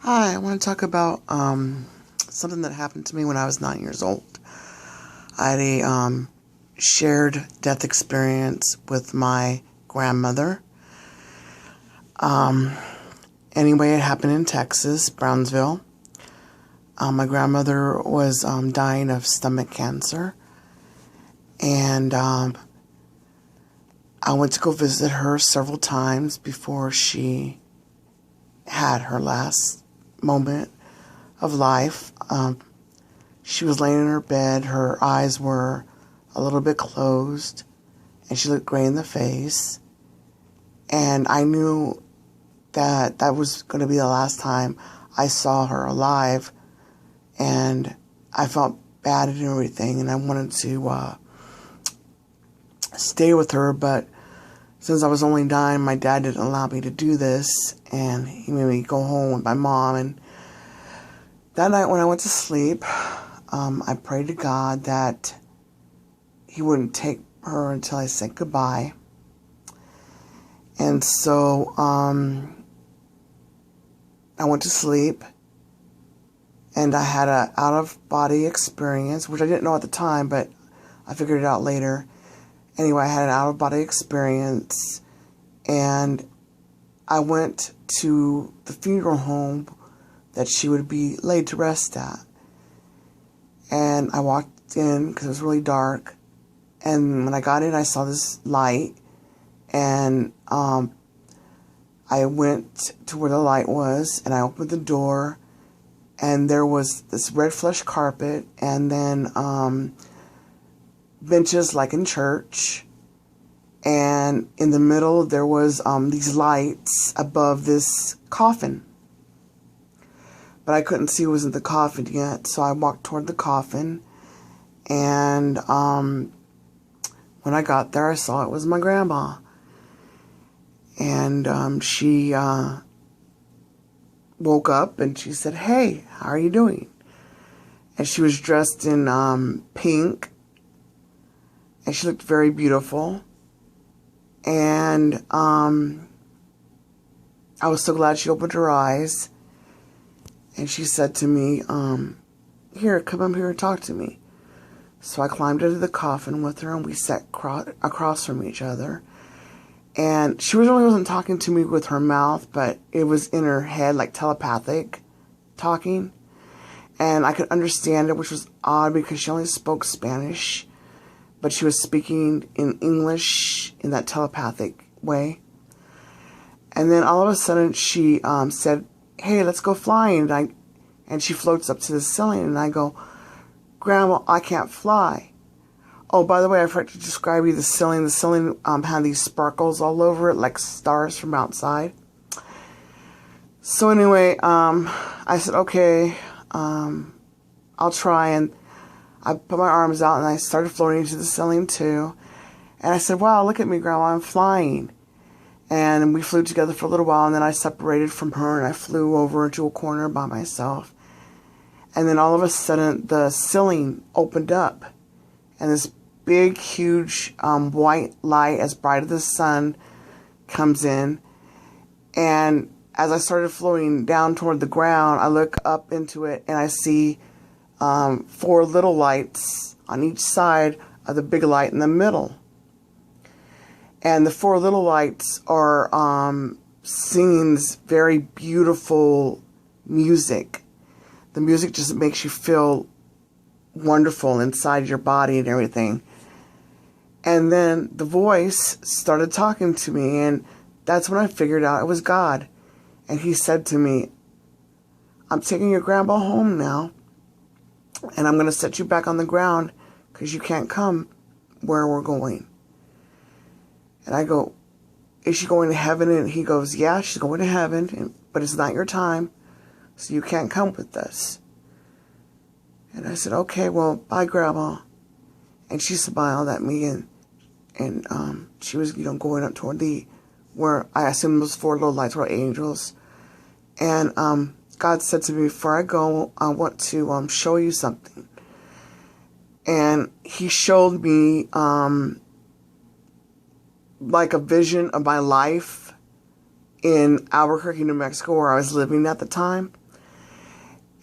Hi, I want to talk about something that happened to me when I was 9 years old. I had a shared death experience with my grandmother. Um, anyway, it happened in Texas, Brownsville. My grandmother was dying of stomach cancer, and I went to go visit her several times before she had her last moment of life. She was laying in her bed. Her eyes were a little bit closed, and she looked gray in the face. And I knew that that was going to be the last time I saw her alive. And I felt bad and everything, and I wanted to stay with her. But since I was only 9, my dad didn't allow me to do this, and he made me go home with my mom. And that night when I went to sleep, I prayed to God that he wouldn't take her until I said goodbye. And so I went to sleep, and I had an out-of-body experience, which I didn't know at the time, but I figured it out later. Anyway, I had an out-of-body experience, and I went to the funeral home that she would be laid to rest at. And I walked in because it was really dark. And when I got in, I saw this light. And I went to where the light was, and I opened the door. And there was this red plush carpet, and then benches like in church. And in the middle, there was these lights above this coffin. But I couldn't see what was in the coffin yet, so I walked toward the coffin. And when I got there, I saw it was my grandma. And she woke up, and she said, "Hey, how are you doing?" And she was dressed in pink, and she looked very beautiful. And I was so glad she opened her eyes. And she said to me, "Here, come up here and talk to me." So I climbed into the coffin with her, and we sat across from each other. And she really wasn't talking to me with her mouth, but it was in her head, like telepathic talking. And I could understand it, which was odd because she only spoke Spanish, but she was speaking in English in that telepathic way. And then all of a sudden she said, "Hey, let's go flying." And she floats up to the ceiling, and I go, "Grandma, I can't fly." Oh, by the way, I forgot to describe you the ceiling. The ceiling had these sparkles all over it, like stars from outside. So anyway, I said, "Okay, I'll try." And I put my arms out, and I started floating into the ceiling too. And I said, "Wow, look at me, Grandma, I'm flying." And we flew together for a little while, and then I separated from her, and I flew over into a corner by myself. And then all of a sudden, the ceiling opened up, and this big, huge white light, as bright as the sun, comes in. And as I started floating down toward the ground, I look up into it, and I see 4 little lights on each side of the big light in the middle. And the 4 little lights are singing this very beautiful music. The music just makes you feel wonderful inside your body and everything. And then the voice started talking to me, and that's when I figured out it was God. And he said to me, "I'm taking your grandma home now, and I'm going to set you back on the ground because you can't come where we're going." And I go, "Is she going to heaven?" And he goes, "Yeah, she's going to heaven, but it's not your time, so you can't come with us." And I said, "Okay, well, bye, Grandma." And she smiled at me, and she was, going up toward where I assumed those 4 little lights were angels. And God said to me, "Before I go, I want to show you something." And he showed me like a vision of my life in Albuquerque, New Mexico, where I was living at the time.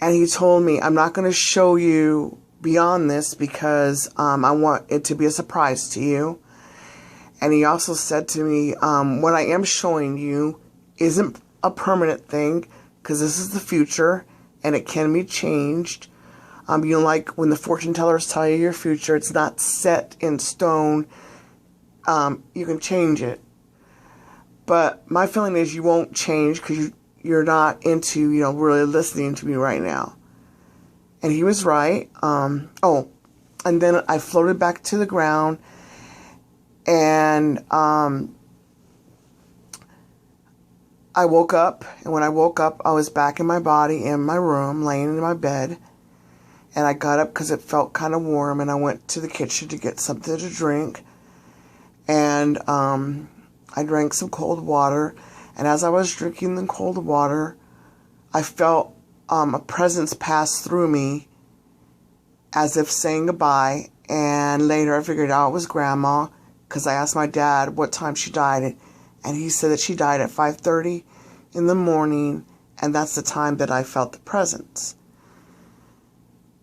And he told me, I'm not going to show you beyond this because I want it to be a surprise to you. And he also said to me, what I am showing you isn't a permanent thing because this is the future and it can be changed. You know, like when the fortune tellers tell you your future, it's not set in stone. You can change it. But my feeling is you won't change because you're not into, really listening to me right now. And he was right. And then I floated back to the ground, and I woke up. And when I woke up, I was back in my body, in my room, laying in my bed. And I got up because it felt kind of warm, and I went to the kitchen to get something to drink. And I drank some cold water. And as I was drinking the cold water, I felt a presence pass through me as if saying goodbye. And later I figured out it was Grandma because I asked my dad what time she died. And he said that she died at 5:30 in the morning. And that's the time that I felt the presence.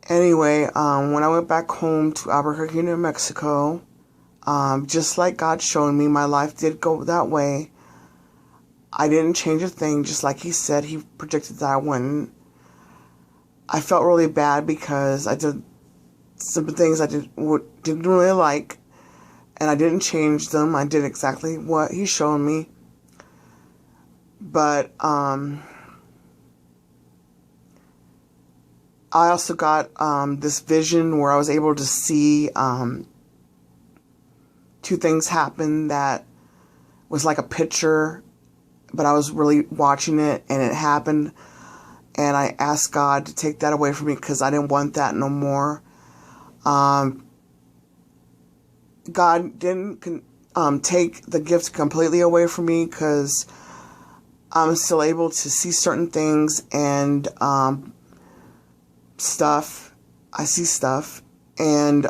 Anyway, when I went back home to Albuquerque, New Mexico, just like God showed me, my life did go that way. I didn't change a thing, just like he said. He predicted that I wouldn't. I felt really bad because I did some things I didn't really like, and I didn't change them. I did exactly what he showed me. But I also got this vision where I was able to see two things happen that was like a picture, but I was really watching it, and it happened. And I asked God to take that away from me because I didn't want that no more. God didn't take the gift completely away from me because I'm still able to see certain things and stuff. I see stuff. And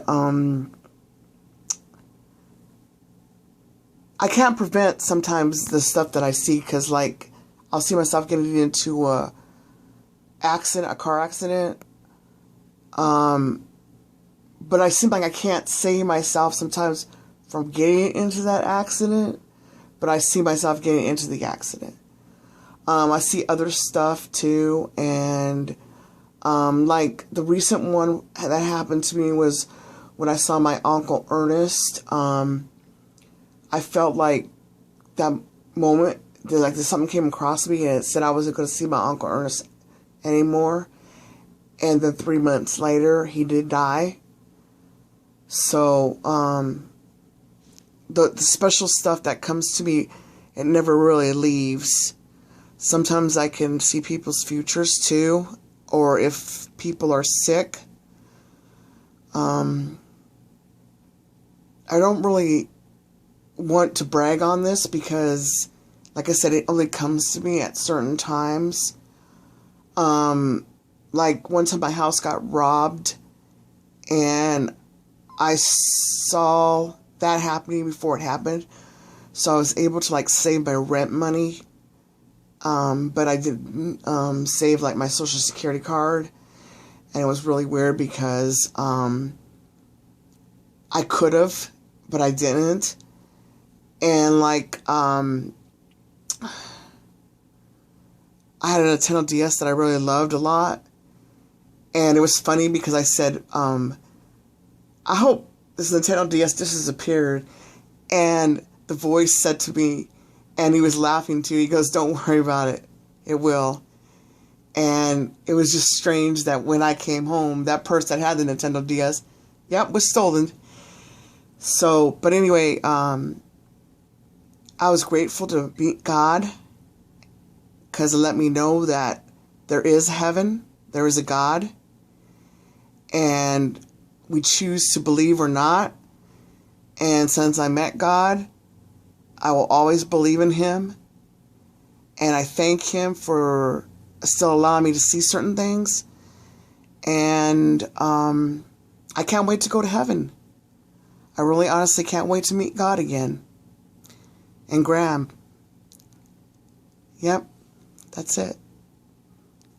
I can't prevent sometimes the stuff that I see because, like, I'll see myself getting into a car accident. But I seem like I can't save myself sometimes from getting into that accident, but I see myself getting into the accident. I see other stuff too, and like the recent one that happened to me was when I saw my Uncle Ernest. I felt like that moment, like something came across me and it said I wasn't going to see my Uncle Ernest anymore. And then 3 months later, he did die. So, the special stuff that comes to me, it never really leaves. Sometimes I can see people's futures too, or if people are sick. I don't really want to brag on this because, like I said, it only comes to me at certain times. Like one time my house got robbed, and I saw that happening before it happened. So I was able to like save my rent money. But I didn't save like my social security card. And it was really weird because I could have, but I didn't. And like I had a Nintendo DS that I really loved a lot. And it was funny because I said, I hope this Nintendo DS disappeared. And the voice said to me, and he was laughing too, he goes, "Don't worry about it. It will." And it was just strange that when I came home, that purse that had the Nintendo DS, was stolen. So, but anyway, I was grateful to meet God because it let me know that there is heaven, there is a God, and we choose to believe or not. And since I met God, I will always believe in Him, and I thank Him for still allowing me to see certain things, and I can't wait to go to heaven. I really honestly can't wait to meet God again. And Graham. Yep, that's it.